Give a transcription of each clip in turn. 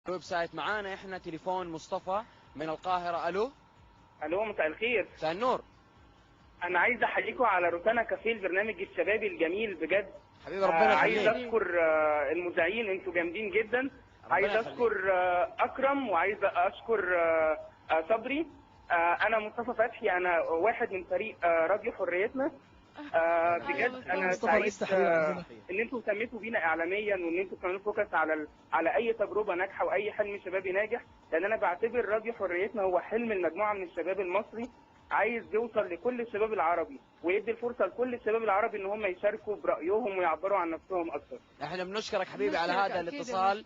الويب سايت. معانا احنا تليفون مصطفى من القاهرة. الو. الو، مساء الخير. مساء النور. انا عايز احييكم على روتانا كافيه، البرنامج الشبابي الجميل بجد. حبيبي ربنا عايز يخليك. اشكر المذيعين، انتوا جامدين جدا. عايز ربنا يخليك. اشكر اكرم، وعايز اشكر صبري. انا مصطفى فتحي، انا واحد من فريق راديو حريتنا. بجد انا سعيد ان انتوا اهتميتوا بينا اعلاميا، وان انتوا بتعملوا فوكس على اي تجربه ناجحه واي حلم شبابي ناجح، لان انا بعتبر راديو حريتنا هو حلم المجموعه من الشباب المصري، عايز يوصل لكل الشباب العربي ويدي الفرصه لكل الشباب العربي ان هم يشاركوا برايهم ويعبروا عن نفسهم اكثر. احنا بنشكرك حبيبي على هذا الاتصال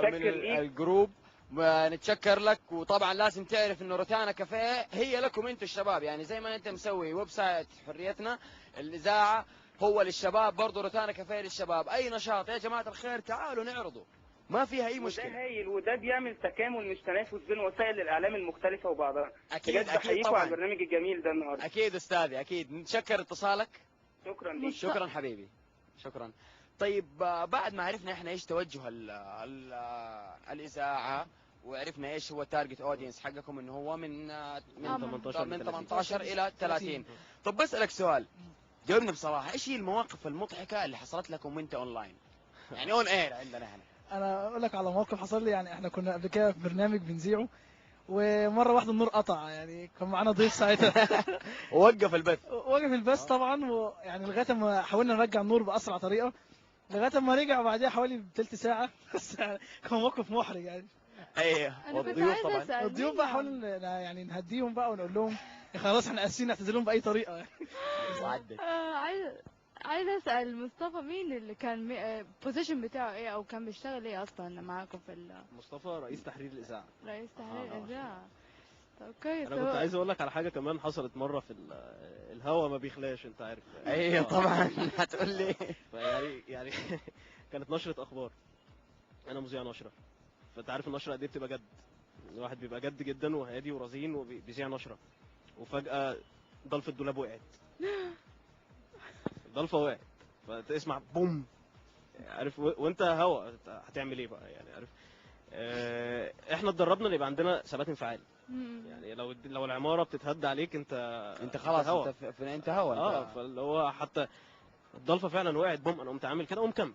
من ليك. الجروب، ونتشكر لك. وطبعا لازم تعرف انه روتانا كافيه هي لكم انتم الشباب، يعني زي ما انت مسوي ويب سايت حريتنا الاذاعه هو للشباب، برضه روتانا كافيه للشباب. اي نشاط يا جماعه الخير تعالوا نعرضه، ما فيها اي مشكله. وده هايل، وده بيعمل تكامل مش تنافس بين وسائل الاعلام المختلفه وبعضها. اكيد بجد اكيد بحييكم طبعا على البرنامج الجميل ده النهارده. اكيد استاذي، اكيد نتشكر اتصالك. شكرا ليك. شكرا حبيبي، شكرا. طيب بعد ما عرفنا احنا ايش توجه ال الاذاعه، وعرفنا ايش هو التارجت اودينس حقكم، انه هو من 18 الى 30. طب بسالك سؤال، جاوبني بصراحه، ايش هي المواقف المضحكه اللي حصلت لكم وانت اونلاين؟ يعني اون اير عندنا احنا. انا اقول لك على موقف حصل لي. يعني احنا كنا قبل كده في برنامج بنذيعه، ومره واحده النور قطع. يعني كان معانا ضيف ساعتها ووقف البث. وقف البث طبعا، ويعني لغايه ما حاولنا نرجع النور باسرع طريقه، لغايه ما رجع بعدها حوالي بثلث ساعه بس يعني كان موقف محرج يعني. ايوه، والضيوف طبعا. الضيوف بقى حاولنا يعني نهديهم بقى ونقول لهم خلاص احنا اسفين، نعتذر لهم باي طريقه يعني. وعدت. عايز اسال مصطفى، مين اللي كان البوزيشن بتاعه ايه، او كان بيشتغل ايه اصلا معاكم في مصطفى رئيس تحرير الاذاعه. رئيس تحرير الاذاعه. طب كويس. انا كنت عايز اقول لك على حاجه كمان حصلت مره في الهوا ما بيخلاش، انت عارف. ايوه طبعا هتقول لي. يعني كانت نشره اخبار، انا مذيع نشره، فانت عارف النشره قد ايه بتبقى جد، الواحد بيبقى جد جدا وهادي ورزين وبيذيع نشره، وفجاه ضلفه الدولاب وقعت. ضلفه وقعت، فتسمع بوم، عارف، وانت هوا هتعمل ايه بقى يعني، عارف. احنا اتدربنا ان يبقى عندنا ثبات انفعالي. يعني لو العماره بتتهد عليك، انت خلاص هوا. انت هوا. فاللي هو حتى الضلفه فعلا وقعت بوم، انا قمت عامل كده ومكمل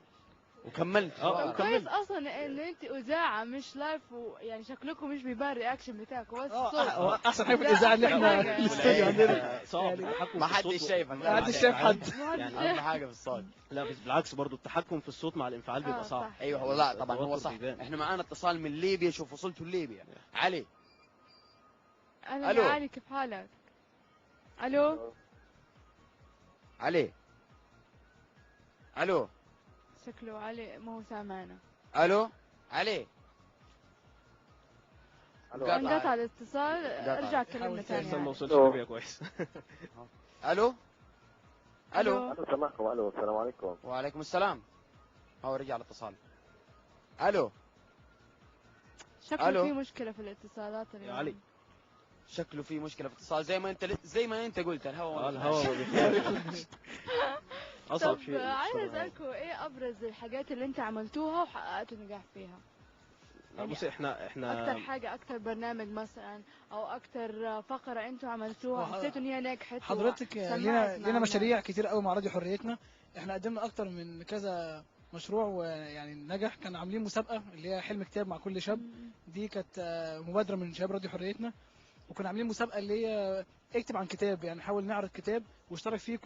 وكملت. كويس اصلا ان انت اذاعه مش لايف، يعني شكلكم مش بيبان الرياكشن بتاعكم بس الصوت. احسن حاجه في الاذاعه ان احنا الاستوديو عندنا صعب، ما حدش شايفك، ما حدش شايف حد. يعني اهم حاجه في الصوت. لا بالعكس، برضو التحكم في الصوت مع الانفعال بيبقى صعب. ايوه هو لا طبعا هو صح. احنا معانا اتصال من ليبيا، شوف وصلتوا لليبيا. علي. الو علي، كيف حالك؟ الو علي. الو. شكله علي ما هو سامعنا. الو علي. انقطع الاتصال، ارجع كلمنا ثاني. لسه ما وصلش ليبيا كويس. الو. الو. سامعكم. الو، السلام عليكم. وعليكم السلام. هو رجع الاتصال. الو. شكله في مشكله في الاتصالات اليوم يا علي. شكله في مشكله في الاتصال، زي ما انت قلت، الهواء ما بيخليش. اصعب شيء. عايز اسالكم ايه ابرز الحاجات اللي انت عملتوها وحققتوا نجاح فيها؟ يعني بصي، احنا اكتر حاجه، اكتر برنامج مثلا، او اكتر فقره انتوا عملتوها حسيتوا ان هي نجحت. حضرتك لينا مشاريع كتير قوي مع راديو حريتنا. احنا قدمنا اكتر من كذا مشروع ويعني نجح. كان عاملين مسابقه اللي هي حلم كتاب مع كل شاب، دي كانت مبادره من شباب راديو حريتنا. وكنا عاملين مسابقه اللي هي اكتب عن كتاب، يعني نحاول نعرض كتاب واشترك فيه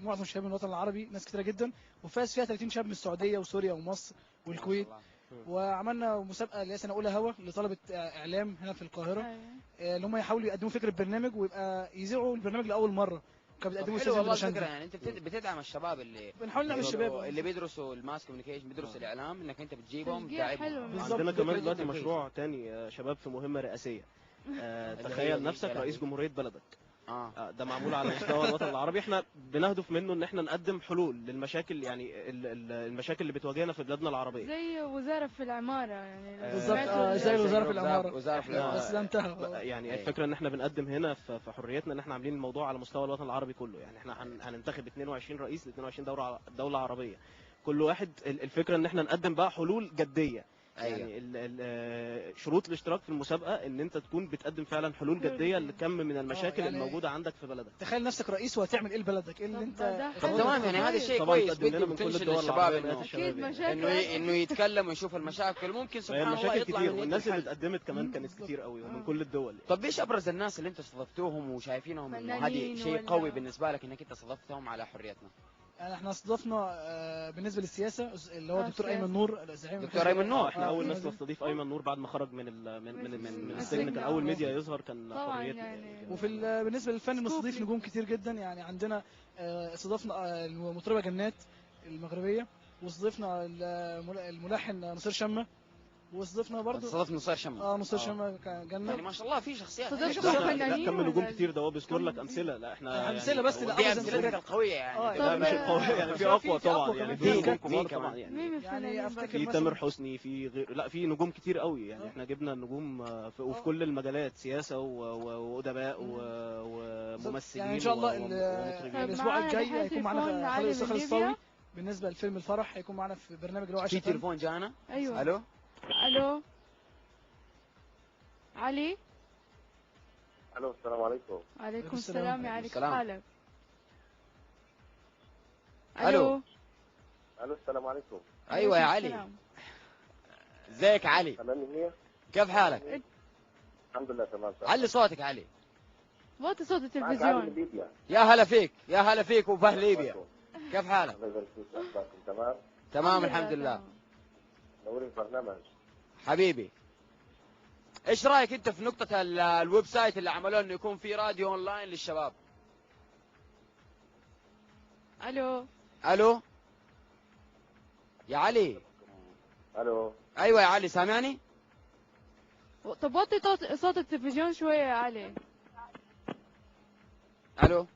معظم الشباب من الوطن العربي، ناس كتيره جدا، وفاز فيها 30 شاب من السعوديه وسوريا ومصر والكويت. وعملنا مسابقه اللي هي سنه اولى هوا لطلبه اعلام هنا في القاهره، اللي هم يحاولوا يقدموا فكره برنامج ويبقى يذيعوا البرنامج لاول مره. كانوا بيقدموا حلو والله الفكره. يعني انت بتدعم الشباب اللي بنحاول نعمل الشباب اللي بيدرسوا الماس كوميونيكيشن، بيدرسوا الاعلام، انك انت بتجيبهم تعبهم. عندنا كمان دلوقتي مشروع تاني، شباب في مهمه رئاسيه. تخيل نفسك رئيس جمهوريه بلدك. ده معمول على مستوى الوطن العربي. احنا بنهدف منه ان احنا نقدم حلول للمشاكل، يعني المشاكل اللي بتواجهنا في بلادنا العربيه، زي وزاره في العماره يعني. بالظبط، زي الوزاره في العماره. بس ده انتهى. يعني الفكره ان احنا بنقدم هنا في حريتنا ان احنا عاملين الموضوع على مستوى الوطن العربي كله. يعني احنا هننتخب 22 رئيس ل 22 دوله عربيه، كل واحد. الفكره ان احنا نقدم بقى حلول جديه، يعني شروط الاشتراك في المسابقه ان انت تكون بتقدم فعلا حلول جديه لكم من المشاكل يعني الموجوده عندك في بلدك. تخيل نفسك رئيس وهتعمل ايه لبلدك؟ ايه اللي انت طب تمام يعني هذا شيء كويس طبعا من كل الدول الشباب انه يتكلم ويشوف المشاكل ممكن سبحان الله يطلع كتير، والناس اللي اتقدمت كمان كانت كتير قوي ومن كل الدول. طب ايش ابرز الناس اللي انتم استضفتوهم وشايفينهم انه هذه شيء قوي بالنسبه لك انك انت استضفتهم على حريتنا؟ يعني احنا استضفنا بالنسبه للسياسه اللي هو الدكتور ايمن نور، دكتور ايمن نور. احنا اول ناس نستضيف ايمن نور بعد ما خرج من السجن، كان اول ميديا يظهر كان حريتنا يعني. وفي بالنسبه للفن بنستضيف نجوم كتير جدا، يعني عندنا استضفنا المطربه جنات المغربيه، واستضفنا الملحن نصير شمه، واستضفنا برضه نصير شمه. نصير شمه جنة. يعني ما شاء الله في شخصيات كم نجوم كتير، ده هو بيذكر لك امثله. لا احنا امثله بس دي امثلتك القويه يعني. لا مش القويه يعني، في اقوى طبعا يعني، في نجوم كبار طبعا يعني افتكر في تامر حسني، في غير، لا في نجوم كتير قوي يعني. احنا جبنا نجوم وفي كل المجالات، سياسه وادباء وممثلين يعني ان شاء الله الاسبوع الجاي هيكون معانا خالد الصخر الصاوي بالنسبه لفيلم الفرح، هيكون معانا في برنامج اللي هو في تليفون جانا. ايوه الو علي. الو السلام عليكم. وعليكم السلام يا علي، كيف حالك؟ الو السلام عليكم. ايوه يا علي، ازيك علي؟ تمام هي؟ كيف حالك؟ الحمد لله تمام. علي صوتك علي. وطي صوت التلفزيون. يا هلا فيك، يا هلا فيك وفه ليبيا. كيف حالك؟ الله يبارك فيك، اخباركم تمام؟ تمام الحمد لله. نوري البرنامج حبيبي. ايش رايك انت في نقطة الويب سايت اللي عملوه انه يكون في راديو اونلاين للشباب؟ الو يا علي. الو ايوه يا علي سامعني؟ طب وطي صوت التلفزيون شوية يا علي. الو.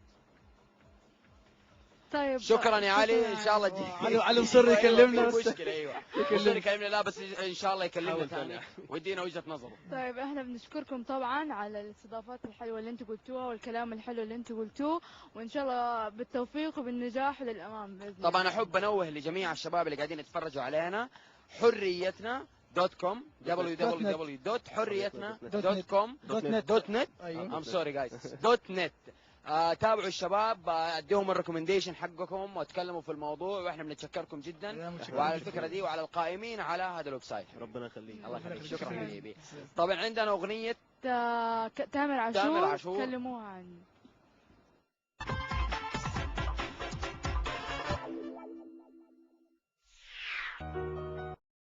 طيب شكرا يا علي، ان شاء الله تجي. علي مصر يكلمنا بس. مشكلة ايوه مصر يكلمنا، لا بس ان شاء الله يكلمنا ثاني ويدينا وجهة نظره. طيب احنا بنشكركم طبعا على الاستضافات الحلوة اللي انتم قلتوها والكلام الحلو اللي انتم قلتوه، وان شاء الله بالتوفيق وبالنجاح وللامام باذن الله. طبعا احب انوه لجميع الشباب اللي قاعدين يتفرجوا علينا، حريتنا .com www.حريتنا.com.net I'm sorry guys .net. تابعوا الشباب، اديهم الريكومنديشن حقكم واتكلموا في الموضوع، واحنا بنتشكركم جدا وعلى الفكره دي وعلى القائمين على هذا الويب سايت. ربنا يخليك. الله يخليك، شكرا حبيبي. طبعا عندنا اغنيه تامر عاشور كلموها عني.